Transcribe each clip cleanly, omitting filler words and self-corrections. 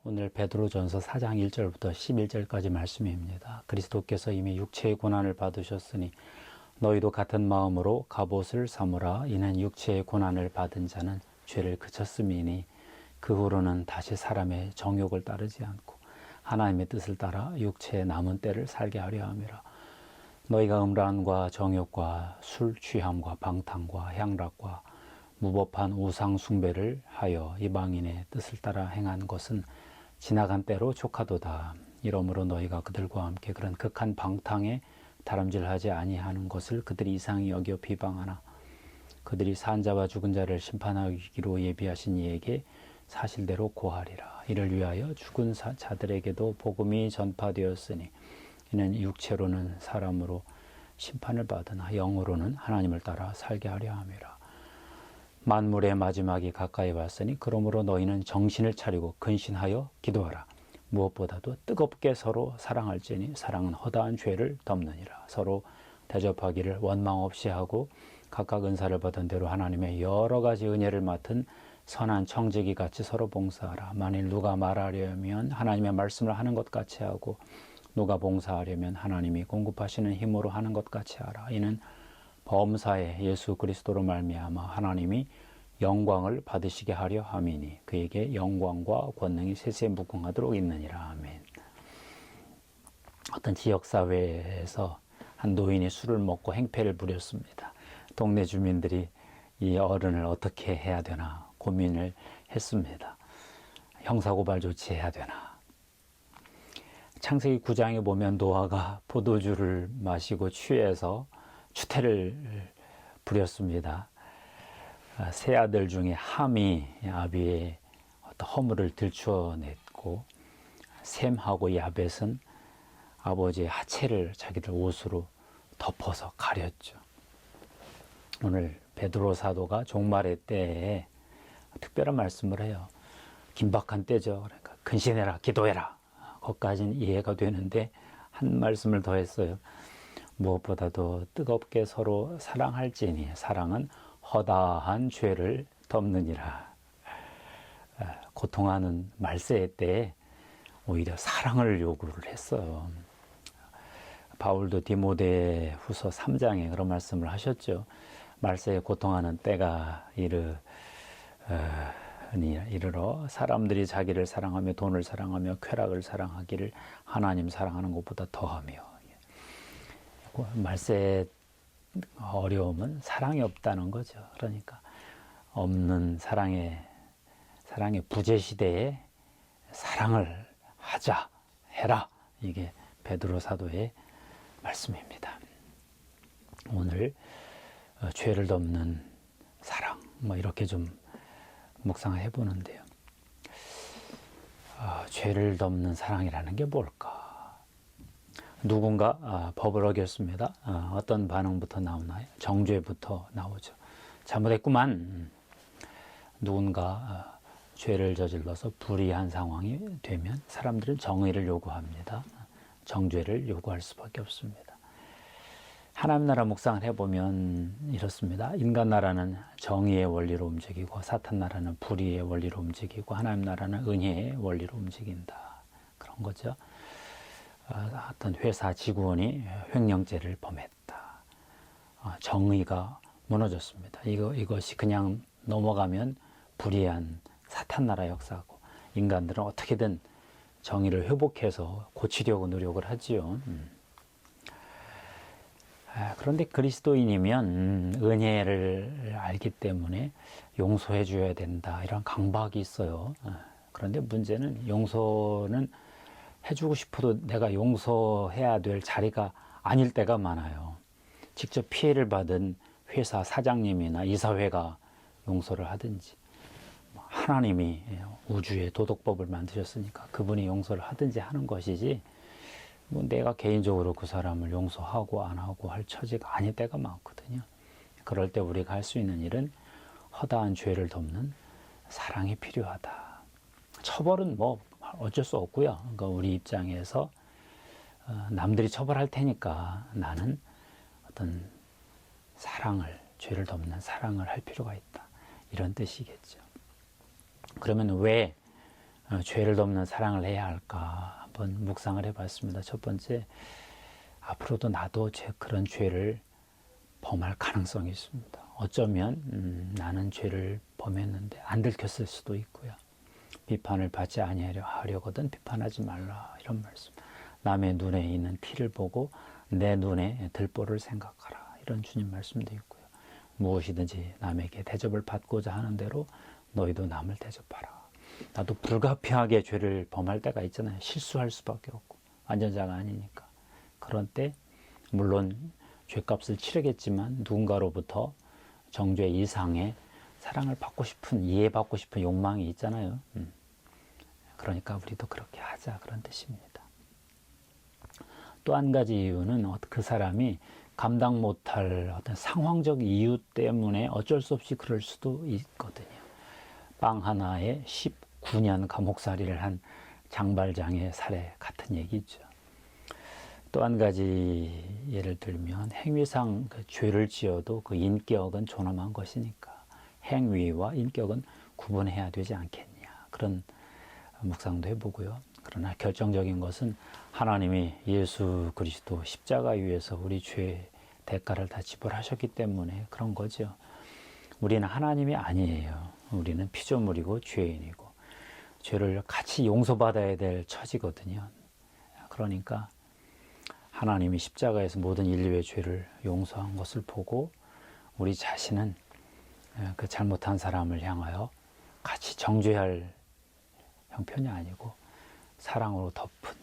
오늘 베드로전서 4장 1절부터 11절까지 말씀입니다. 그리스도께서 이미 육체의 고난을 받으셨으니 너희도 같은 마음으로 갑옷을 삼으라. 이는 육체의 고난을 받은 자는 죄를 그쳤음이니 그 후로는 다시 사람의 정욕을 따르지 않고 하나님의 뜻을 따라 육체의 남은 때를 살게 하려 함이라. 너희가 음란과 정욕과 술 취함과 방탕과 향락과 무법한 우상 숭배를 하여 이방인의 뜻을 따라 행한 것은 지나간 때로 족하도다. 이러므로 너희가 그들과 함께 그런 극한 방탕에 다름질하지 아니하는 것을 그들이 이상히 여겨 비방하나 그들이 산 자와 죽은 자를 심판하기로 예비하신 이에게 사실대로 고하리라. 이를 위하여 죽은 자들에게도 복음이 전파되었으니 이는 육체로는 사람으로 심판을 받으나 영으로는 하나님을 따라 살게 하려 함이라. 만물의 마지막이 가까이 왔으니 그러므로 너희는 정신을 차리고 근신하여 기도하라. 무엇보다도 뜨겁게 서로 사랑할지니 사랑은 허다한 죄를 덮느니라. 서로 대접하기를 원망 없이 하고 각각 은사를 받은 대로 하나님의 여러 가지 은혜를 맡은 선한 청지기 같이 서로 봉사하라. 만일 누가 말하려면 하나님의 말씀을 하는 것 같이 하고 누가 봉사하려면 하나님이 공급하시는 힘으로 하는 것 같이 하라. 이는 범사에 예수 그리스도로 말미암아 하나님이 영광을 받으시게 하려 함이니 그에게 영광과 권능이 세세에 무궁하도록 있느니라. 아멘. 어떤 지역사회에서 한 노인이 술을 먹고 행패를 부렸습니다. 동네 주민들이 이 어른을 어떻게 해야 되나 고민을 했습니다. 형사고발 조치해야 되나. 창세기 9장에 보면 노아가 포도주를 마시고 취해서 추태를 부렸습니다. 세 아들 중에 함이 아비의 어떤 허물을 들추어냈고 셈하고 야벳은 아버지의 하체를 자기들 옷으로 덮어서 가렸죠. 오늘 베드로 사도가 종말의 때에 특별한 말씀을 해요. 긴박한 때죠. 그러니까 근신해라, 기도해라. 거기까지는 이해가 되는데 한 말씀을 더 했어요. 무엇보다도 뜨겁게 서로 사랑할지니 사랑은 허다한 죄를 덮느니라. 고통하는 말세의 때에 오히려 사랑을 요구를 했어요. 바울도 디모데 후서 3장에 그런 말씀을 하셨죠. 말세에 고통하는 때가 이르러 사람들이 자기를 사랑하며 돈을 사랑하며 쾌락을 사랑하기를 하나님 사랑하는 것보다 더하며. 말세의 어려움은 사랑이 없다는 거죠. 그러니까 없는 사랑의 부재 시대에 사랑을 하자, 해라. 이게 베드로 사도의 말씀입니다. 오늘 죄를 덮는 사랑, 이렇게 좀 묵상을 해보는데요. 죄를 덮는 사랑이라는 게 뭘까? 누군가 법을 어겼습니다. 어떤 반응부터 나오나요? 정죄부터 나오죠. 잘못했구만. 누군가 죄를 저질러서 불의한 상황이 되면 사람들은 정의를 요구합니다. 정죄를 요구할 수밖에 없습니다. 하나님 나라 묵상을 해보면 이렇습니다. 인간 나라는 정의의 원리로 움직이고 사탄 나라는 불의의 원리로 움직이고 하나님 나라는 은혜의 원리로 움직인다. 그런 거죠. 어떤 회사 직원이 횡령죄를 범했다. 정의가 무너졌습니다. 이것이 그냥 넘어가면 불의한 사탄 나라 역사고 인간들은 어떻게든 정의를 회복해서 고치려고 노력을 하지요. 그런데 그리스도인이면 은혜를 알기 때문에 용서해 줘야 된다. 이런 강박이 있어요. 그런데 문제는 용서는 해주고 싶어도 내가 용서해야 될 자리가 아닐 때가 많아요. 직접 피해를 받은 회사 사장님이나 이사회가 용서를 하든지 하나님이 우주의 도덕법을 만드셨으니까 그분이 용서를 하든지 하는 것이지 내가 개인적으로 그 사람을 용서하고 안 하고 할 처지가 아닐 때가 많거든요. 그럴 때 우리가 할 수 있는 일은 허다한 죄를 덮는 사랑이 필요하다. 처벌은 어쩔 수 없고요. 그러니까 우리 입장에서 남들이 처벌할 테니까 나는 어떤 사랑을, 죄를 덮는 사랑을 할 필요가 있다. 이런 뜻이겠죠. 그러면 왜 죄를 덮는 사랑을 해야 할까 한번 묵상을 해봤습니다. 첫 번째, 앞으로도 나도 그런 죄를 범할 가능성이 있습니다. 어쩌면 나는 죄를 범했는데 안 들켰을 수도 있고요. 비판을 받지 아니하려거든 비판하지 말라, 이런 말씀. 남의 눈에 있는 티를 보고 내 눈에 들보를 생각하라, 이런 주님 말씀도 있고요. 무엇이든지 남에게 대접을 받고자 하는 대로 너희도 남을 대접하라. 나도 불가피하게 죄를 범할 때가 있잖아요. 실수할 수밖에 없고 완전자가 아니니까. 그런 때 물론 죄값을 치르겠지만 누군가로부터 정죄 이상의 사랑을 받고 싶은, 이해받고 싶은 욕망이 있잖아요. 그러니까 우리도 그렇게 하자, 그런 뜻입니다. 또 한 가지 이유는 그 사람이 감당 못할 어떤 상황적 이유 때문에 어쩔 수 없이 그럴 수도 있거든요. 빵 하나에 19년 감옥살이를 한 장발장의 사례 같은 얘기죠. 또 한 가지 예를 들면 행위상 그 죄를 지어도 그 인격은 존엄한 것이니까 행위와 인격은 구분해야 되지 않겠냐, 그런 묵상도 해보고요. 그러나 결정적인 것은 하나님이 예수 그리스도 십자가 위에서 우리 죄의 대가를 다 지불하셨기 때문에 그런 거죠. 우리는 하나님이 아니에요. 우리는 피조물이고 죄인이고 죄를 같이 용서받아야 될 처지거든요. 그러니까 하나님이 십자가에서 모든 인류의 죄를 용서한 것을 보고 우리 자신은 그 잘못한 사람을 향하여 같이 정죄할 형편이 아니고 사랑으로 덮은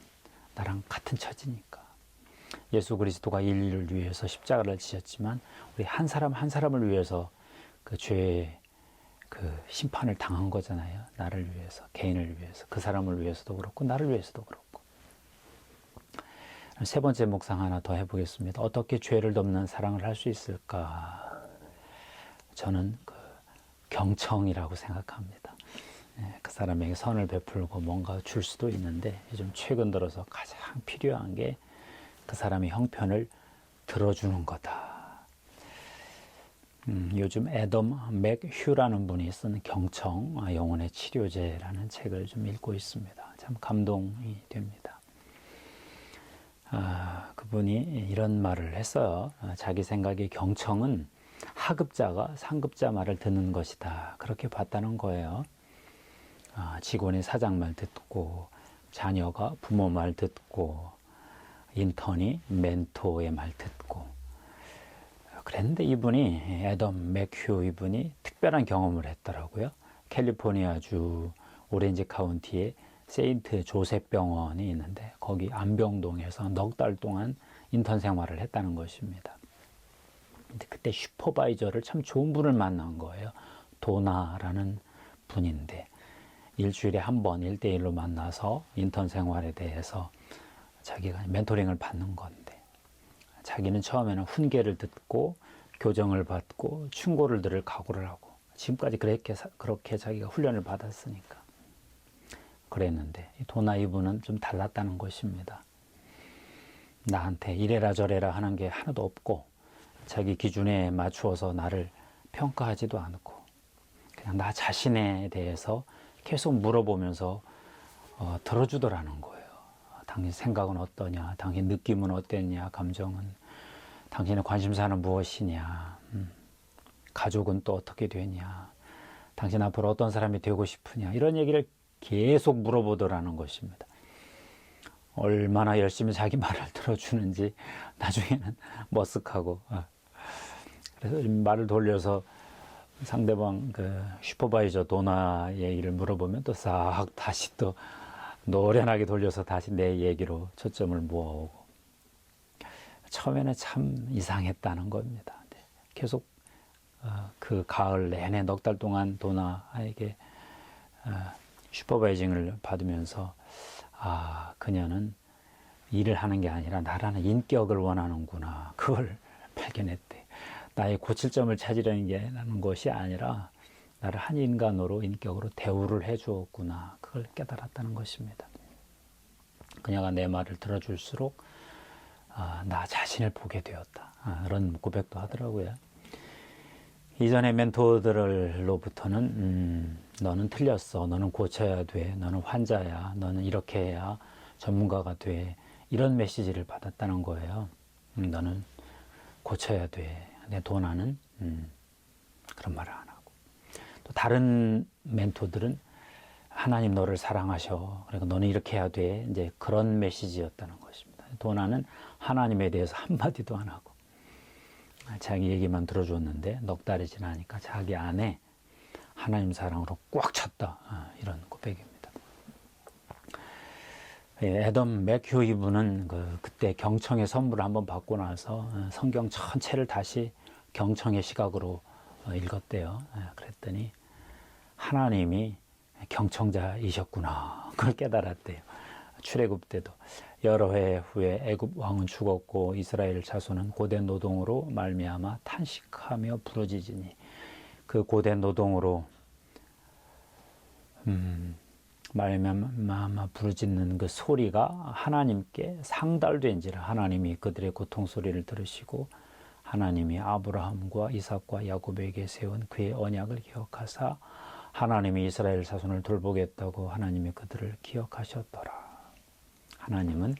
나랑 같은 처지니까. 예수 그리스도가 인류를 위해서 십자가를 지셨지만 우리 한 사람 한 사람을 위해서 그 죄의 그 심판을 당한 거잖아요. 나를 위해서, 개인을 위해서, 그 사람을 위해서도 그렇고 나를 위해서도 그렇고. 세 번째 묵상 하나 더 해보겠습니다. 어떻게 죄를 덮는 사랑을 할 수 있을까? 저는 그 경청이라고 생각합니다. 그 사람에게 선을 베풀고 뭔가 줄 수도 있는데 요즘 최근 들어서 가장 필요한 게 그 사람의 형편을 들어주는 거다. 요즘 애덤 맥휴라는 분이 쓴 경청, 영혼의 치료제라는 책을 좀 읽고 있습니다. 참 감동이 됩니다. 그분이 이런 말을 했어요. 자기 생각에 경청은 하급자가 상급자 말을 듣는 것이다, 그렇게 봤다는 거예요. 직원이 사장 말 듣고, 자녀가 부모 말 듣고, 인턴이 멘토의 말 듣고. 그랬는데 이분이, 애덤 맥휴 이분이 특별한 경험을 했더라고요. 캘리포니아주 오렌지 카운티에 세인트 조셉 병원이 있는데 거기 안병동에서 넉 달 동안 인턴 생활을 했다는 것입니다. 근데 그때 슈퍼바이저를 참 좋은 분을 만난 거예요. 도나라는 분인데 일주일에 한 번 1대1로 만나서 인턴 생활에 대해서 자기가 멘토링을 받는 건데, 자기는 처음에는 훈계를 듣고 교정을 받고 충고를 들을 각오를 하고, 지금까지 그렇게 자기가 훈련을 받았으니까 그랬는데, 도나 이분은 좀 달랐다는 것입니다. 나한테 이래라 저래라 하는 게 하나도 없고 자기 기준에 맞추어서 나를 평가하지도 않고 그냥 나 자신에 대해서 계속 물어보면서 들어주더라는 거예요. 당신 생각은 어떠냐, 당신 느낌은 어땠냐, 감정은, 당신의 관심사는 무엇이냐, 가족은 또 어떻게 되냐, 당신 앞으로 어떤 사람이 되고 싶으냐, 이런 얘기를 계속 물어보더라는 것입니다. 얼마나 열심히 자기 말을 들어주는지 나중에는 머쓱하고. 그래서 말을 돌려서 상대방 그 슈퍼바이저 도나의 일을 물어보면 또 싹 다시 또 노련하게 돌려서 다시 내 얘기로 초점을 모아오고. 처음에는 참 이상했다는 겁니다. 계속 그 가을 내내 넉 달 동안 도나에게 슈퍼바이징을 받으면서 그녀는 일을 하는 게 아니라 나라는 인격을 원하는구나, 그걸 발견했대. 나의 고칠 점을 찾으려는 것이 아니라 나를 한 인간으로, 인격으로 대우를 해주었구나, 그걸 깨달았다는 것입니다. 그녀가 내 말을 들어줄수록 나 자신을 보게 되었다, 그런 고백도 하더라고요. 이전의 멘토들로부터는 너는 틀렸어, 너는 고쳐야 돼, 너는 환자야, 너는 이렇게 해야 전문가가 돼, 이런 메시지를 받았다는 거예요. 너는 고쳐야 돼. 근데 도나는 그런 말을 안 하고, 또 다른 멘토들은 하나님 너를 사랑하셔, 그러니까 너는 이렇게 해야 돼, 이제 그런 메시지였다는 것입니다. 도나는 하나님에 대해서 한마디도 안 하고 자기 얘기만 들어줬는데 넉 달이 지나니까 자기 안에 하나님 사랑으로 꽉 찼다, 이런 고백입니다. 애덤 맥휴 이분은 그때 경청의 선물을 한번 받고 나서 성경 전체를 다시 경청의 시각으로 읽었대요. 그랬더니 하나님이 경청자이셨구나, 그걸 깨달았대요. 출애굽 때도 여러 해 후에 애굽 왕은 죽었고 이스라엘 자손은 고된 노동으로 말미암아 탄식하며 부르짖으니, 그 고된 노동으로 말미암아 부르짖는 그 소리가 하나님께 상달된지라, 하나님이 그들의 고통 소리를 들으시고 하나님이 아브라함과 이삭과 야곱에게 세운 그의 언약을 기억하사 하나님이 이스라엘 자손을 돌보겠다고 하나님이 그들을 기억하셨더라. 하나님은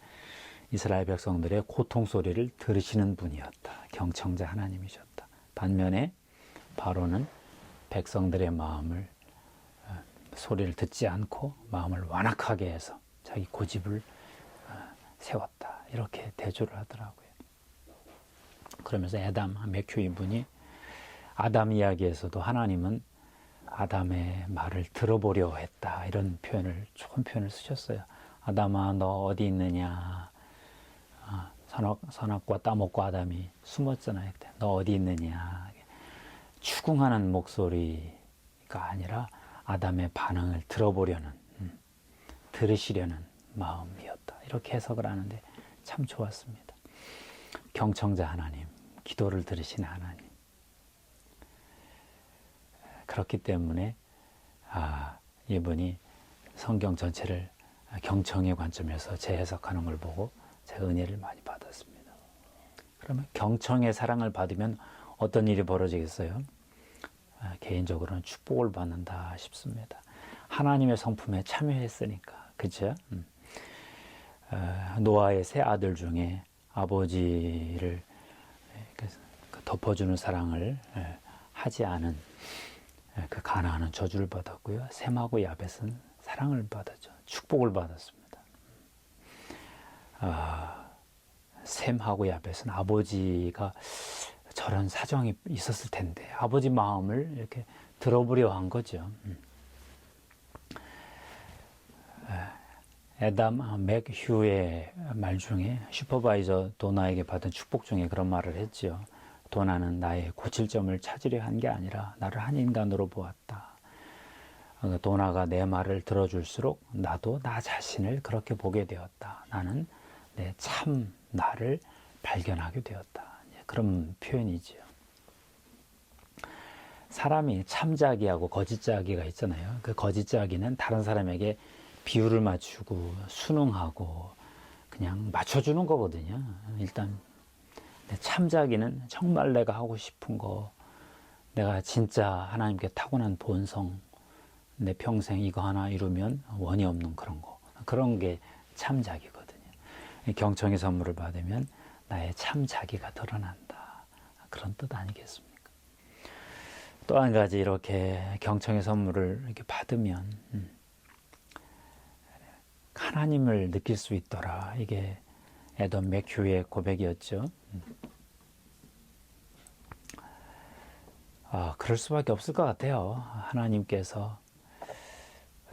이스라엘 백성들의 고통 소리를 들으시는 분이었다. 경청자 하나님이셨다. 반면에 바로는 백성들의 마음을, 소리를 듣지 않고 마음을 완악하게 해서 자기 고집을 세웠다. 이렇게 대조를 하더라고요. 그러면서 애담 맥휴 이분이 아담 이야기에서도 하나님은 아담의 말을 들어보려 했다, 이런 표현을, 좋은 표현을 쓰셨어요. 아담아 너 어디 있느냐. 선악과 따먹고 아담이 숨었잖아요. 그때. 너 어디 있느냐. 추궁하는 목소리가 아니라 아담의 반응을 들어보려는, 들으시려는 마음이었다. 이렇게 해석을 하는데 참 좋았습니다. 경청자 하나님, 기도를 들으시는 하나님. 그렇기 때문에 이분이 성경 전체를 경청의 관점에서 재해석하는 걸 보고 제가 은혜를 많이 받았습니다. 그러면 경청의 사랑을 받으면 어떤 일이 벌어지겠어요? 개인적으로는 축복을 받는다 싶습니다. 하나님의 성품에 참여했으니까, 그렇죠? 노아의 세 아들 중에 아버지를 덮어주는 사랑을 하지 않은 그 가나안은 저주를 받았고요. 셈하고 야벳은 사랑을 받았죠. 축복을 받았습니다. 셈하고 야벳은 아버지가 저런 사정이 있었을 텐데 아버지 마음을 이렇게 들어보려 한 거죠. 애담 맥휴의 말 중에 슈퍼바이저 도나에게 받은 축복 중에 그런 말을 했죠. 도나는 나의 고칠 점을 찾으려 한 게 아니라 나를 한 인간으로 보았다. 도나가 내 말을 들어줄수록 나도 나 자신을 그렇게 보게 되었다. 나는 내 참 나를 발견하게 되었다. 그런 표현이지요. 사람이 참자기하고 거짓자기가 있잖아요. 그 거짓자기는 다른 사람에게 비율을 맞추고 순응하고 그냥 맞춰주는 거거든요. 일단 참자기는 정말 내가 하고 싶은 거, 내가 진짜 하나님께 타고난 본성, 내 평생 이거 하나 이루면 원이 없는 그런 거, 그런 게 참자기거든요. 경청의 선물을 받으면 나의 참자기가 드러난다, 그런 뜻 아니겠습니까? 또 한 가지, 이렇게 경청의 선물을 이렇게 받으면 하나님을 느낄 수 있더라. 이게 애덤 맥휴의 고백이었죠. 그럴 수밖에 없을 것 같아요. 하나님께서,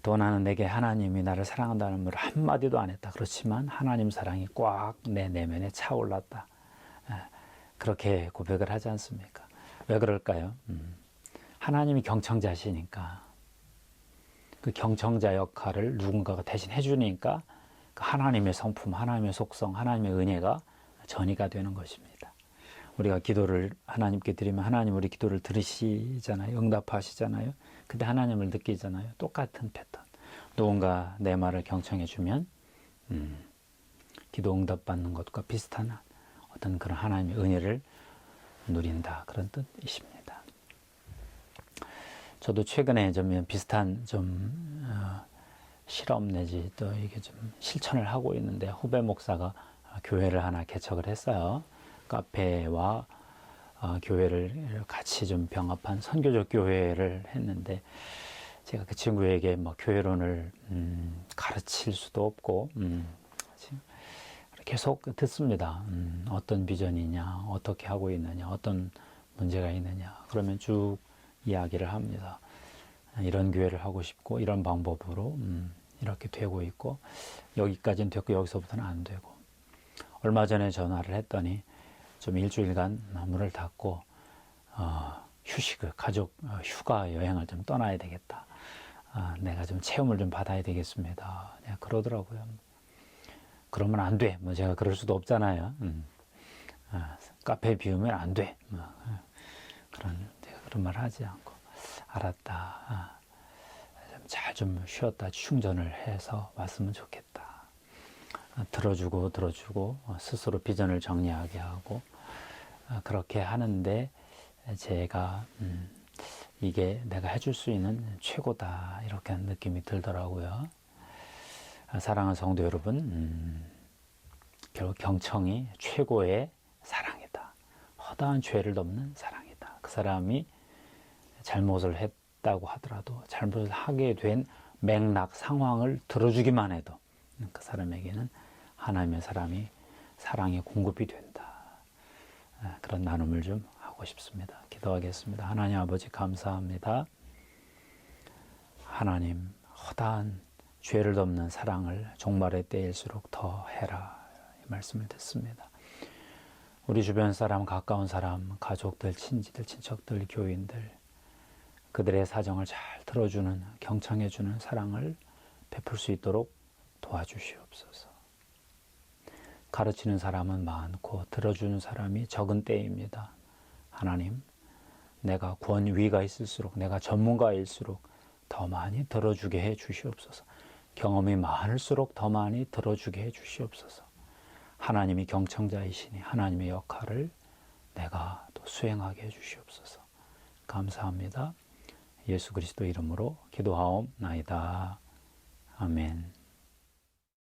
또 나는 내게 하나님이 나를 사랑한다는 말을 한마디도 안 했다. 그렇지만 하나님 사랑이 꽉 내 내면에 차올랐다. 그렇게 고백을 하지 않습니까? 왜 그럴까요? 하나님이 경청자시니까, 그 경청자 역할을 누군가가 대신 해주니까 그 하나님의 성품, 하나님의 속성, 하나님의 은혜가 전이가 되는 것입니다. 우리가 기도를 하나님께 드리면 하나님 우리 기도를 들으시잖아요. 응답하시잖아요. 근데 하나님을 느끼잖아요. 똑같은 패턴. 누군가 내 말을 경청해 주면 기도 응답받는 것과 비슷한 어떤 그런 하나님의 은혜를 누린다, 그런 뜻이십니다. 저도 최근에 좀 비슷한 실험 내지 또 이게 좀 실천을 하고 있는데, 후배 목사가 교회를 하나 개척을 했어요. 카페와 교회를 같이 좀 병합한 선교적 교회를 했는데, 제가 그 친구에게 뭐 교회론을 가르칠 수도 없고 계속 듣습니다. 어떤 비전이냐, 어떻게 하고 있느냐, 어떤 문제가 있느냐. 그러면 쭉 이야기를 합니다. 이런 교회를 하고 싶고 이런 방법으로 이렇게 되고 있고, 여기까지는 됐고 여기서부터는 안 되고. 얼마 전에 전화를 했더니 좀 일주일간 문을 닫고 휴식을, 가족 휴가 여행을 좀 떠나야 되겠다. 내가 좀 체험을 좀 받아야 되겠습니다. 그러더라고요. 그러면 안 돼. 뭐 제가 그럴 수도 없잖아요. 카페 비우면 안 돼. 제가 그런 말 하지 않고, 알았다. 잘 좀 쉬었다 충전을 해서 왔으면 좋겠다. 들어주고 스스로 비전을 정리하게 하고 그렇게 하는데, 제가 이게 내가 해줄 수 있는 최고다, 이렇게 하는 느낌이 들더라고요. 사랑하는 성도 여러분, 결국 경청이 최고의 사랑이다. 허다한 죄를 덮는 사랑이다. 그 사람이 잘못을 했다고 하더라도 잘못을 하게 된 맥락, 상황을 들어주기만 해도 그 사람에게는 하나님의 사랑이 공급이 된다. 그런 나눔을 좀 하고 싶습니다. 기도하겠습니다. 하나님 아버지, 감사합니다. 하나님, 허다한 죄를 덮는 사랑을 종말의 때일수록 더 해라, 이 말씀을 듣습니다. 우리 주변 사람, 가까운 사람, 가족들, 친지들, 친척들, 교인들, 그들의 사정을 잘 들어주는, 경청해주는 사랑을 베풀 수 있도록 도와주시옵소서. 가르치는 사람은 많고 들어주는 사람이 적은 때입니다. 하나님, 내가 권위가 있을수록, 내가 전문가일수록 더 많이 들어주게 해 주시옵소서. 경험이 많을수록 더 많이 들어주게 해 주시옵소서. 하나님이 경청자이시니 하나님의 역할을 내가 또 수행하게 해 주시옵소서. 감사합니다. 예수 그리스도 이름으로 기도하옵나이다. 아멘.